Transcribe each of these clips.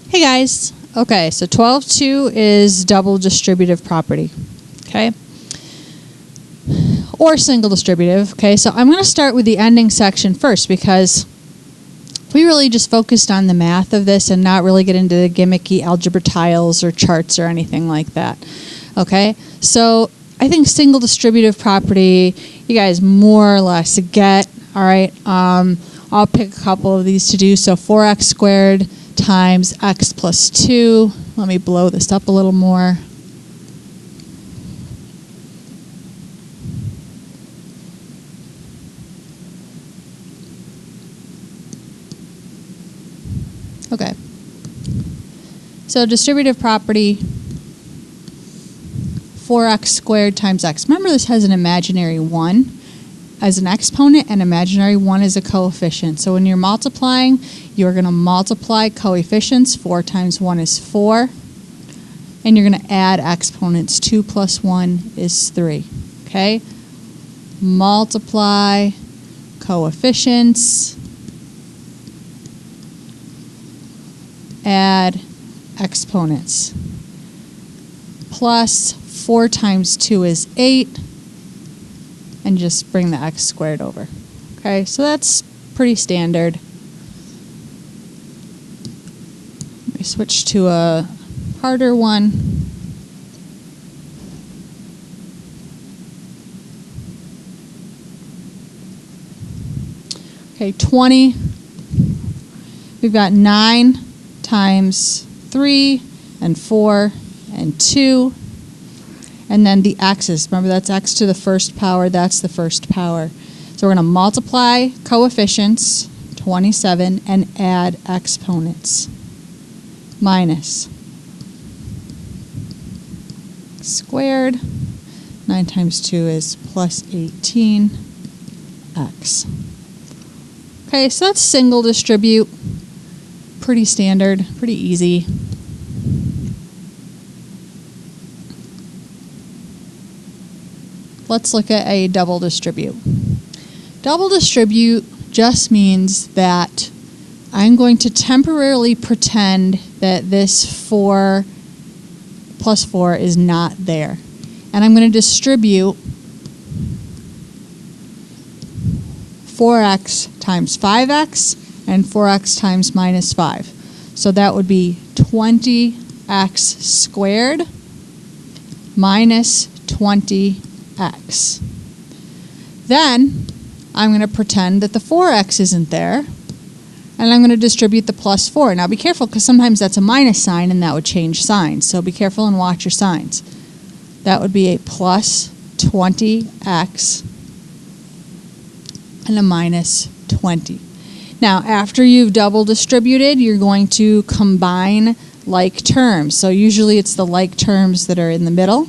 Hey guys. Okay, so 12.2 is double distributive property. Okay? Or single distributive. Okay, so I'm going to start with the ending section first because we really just focused on the math of this and not really get into the gimmicky algebra tiles or charts or anything like that. Okay, so I think single distributive property, you guys more or less get. All right, I'll pick a couple of these to do. So 4x squared times x plus 2. Let me blow this up a little more. Okay. So distributive property, 4x squared times x. Remember, this has an imaginary 1 as an exponent and imaginary 1 as a coefficient. So when you're multiplying, you're going to multiply coefficients. 4 times 1 is 4. And you're going to add exponents. 2 plus 1 is 3. Okay? Multiply coefficients. Add exponents. Plus 4 times 2 is 8. And just bring the x squared over. Okay, so that's pretty standard. Let me switch to a harder one. Okay, 20. We've got 9 times 3 and 4 and 2. And then the x's. Remember, that's x to the first power. That's the first power. So we're going to multiply coefficients, 27, and add exponents. Minus squared. 9 times 2 is plus 18x. Okay, so that's single distribute. Pretty standard, pretty easy. Let's look at a double distribute. Double distribute just means that I'm going to temporarily pretend that this 4 plus 4 is not there. And I'm going to distribute 4x times 5x and 4x times minus 5. So that would be 20x squared minus 20x. Then I'm going to pretend that the 4x isn't there, and I'm going to distribute the plus 4. Now be careful, because sometimes that's a minus sign and that would change signs. So be careful and watch your signs. That would be a plus 20x and a minus 20. Now after you've double distributed, you're going to combine like terms. So usually it's the like terms that are in the middle.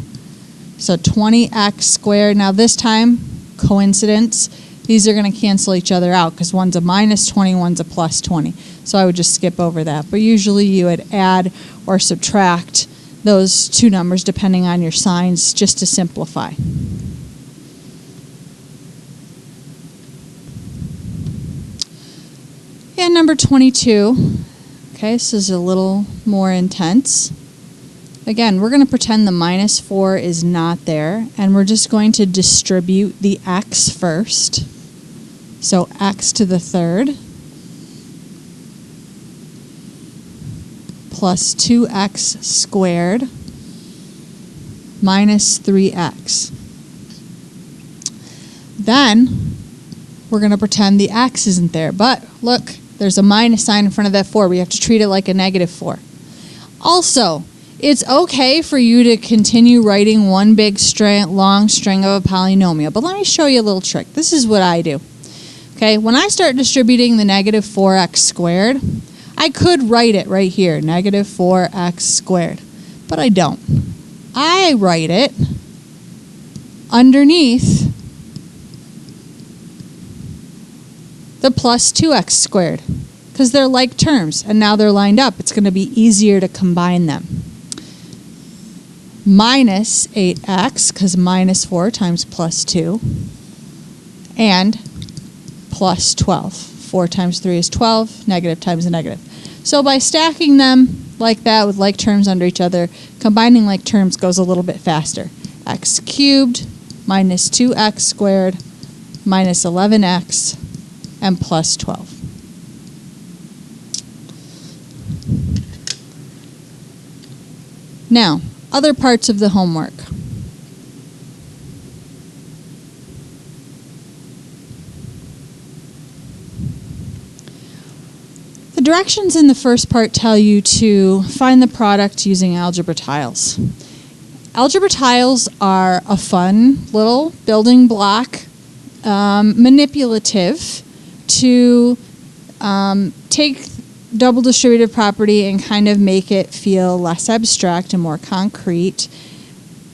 So 20x squared. Now this time, coincidence, these are going to cancel each other out because one's a minus 20, one's a plus 20. So I would just skip over that. But usually you would add or subtract those two numbers depending on your signs just to simplify. And number 22. Okay, this is a little more intense. Again, we're going to pretend the minus 4 is not there, and we're just going to distribute the x first. So x to the third plus 2x squared minus 3x. Then we're going to pretend the x isn't there, but look, there's a minus sign in front of that 4. We have to treat it like a negative 4. Also, it's okay for you to continue writing one big long string of a polynomial, but let me show you a little trick. This is what I do. Okay, when I start distributing the negative 4x squared, I could write it right here, negative 4x squared, but I don't. I write it underneath the plus 2x squared because they're like terms, and now they're lined up. It's going to be easier to combine them. Minus 8x, because minus 4 times plus 2, and plus 12. 4 times 3 is 12, negative times a negative. So by stacking them like that with like terms under each other, combining like terms goes a little bit faster. X cubed minus 2x squared minus 11x and plus 12. Now, other parts of the homework. The directions in the first part tell you to find the product using algebra tiles. Algebra tiles are a fun little building block, manipulative, to take double distributive property and kind of make it feel less abstract and more concrete.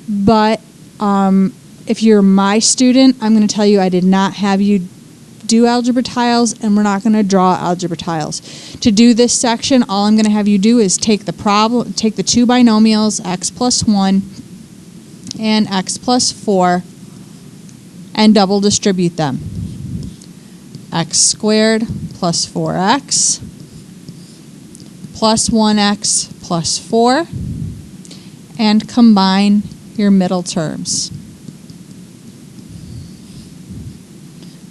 But if you're my student, I'm going to tell you I did not have you do algebra tiles, and we're not going to draw algebra tiles. To do this section, all I'm going to have you do is take the two binomials, x plus 1 and x plus 4, and double distribute them. X squared plus 4x plus 1x plus 4, and combine your middle terms.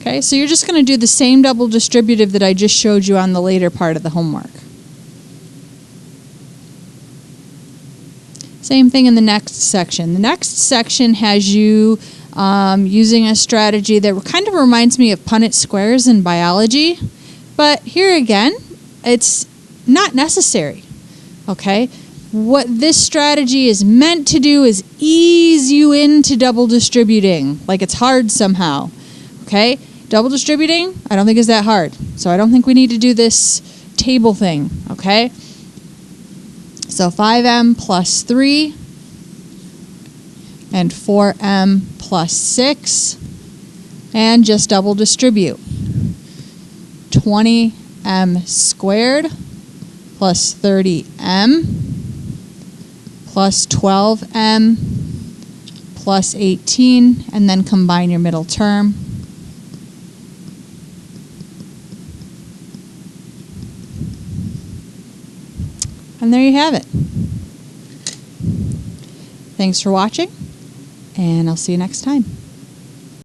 Okay, so you're just going to do the same double distributive that I just showed you on the later part of the homework. Same thing in the next section. The next section has you using a strategy that kind of reminds me of Punnett squares in biology, but here again, it's not necessary. Okay, what this strategy is meant to do is ease you into double distributing, like it's hard somehow. Okay, double distributing, I don't think is that hard. So I don't think we need to do this table thing, okay? So 5m plus 3 and 4m plus 6, and just double distribute. 20m squared plus 30m plus 12m plus 18, and then combine your middle term. And there you have it. Thanks for watching, and I'll see you next time.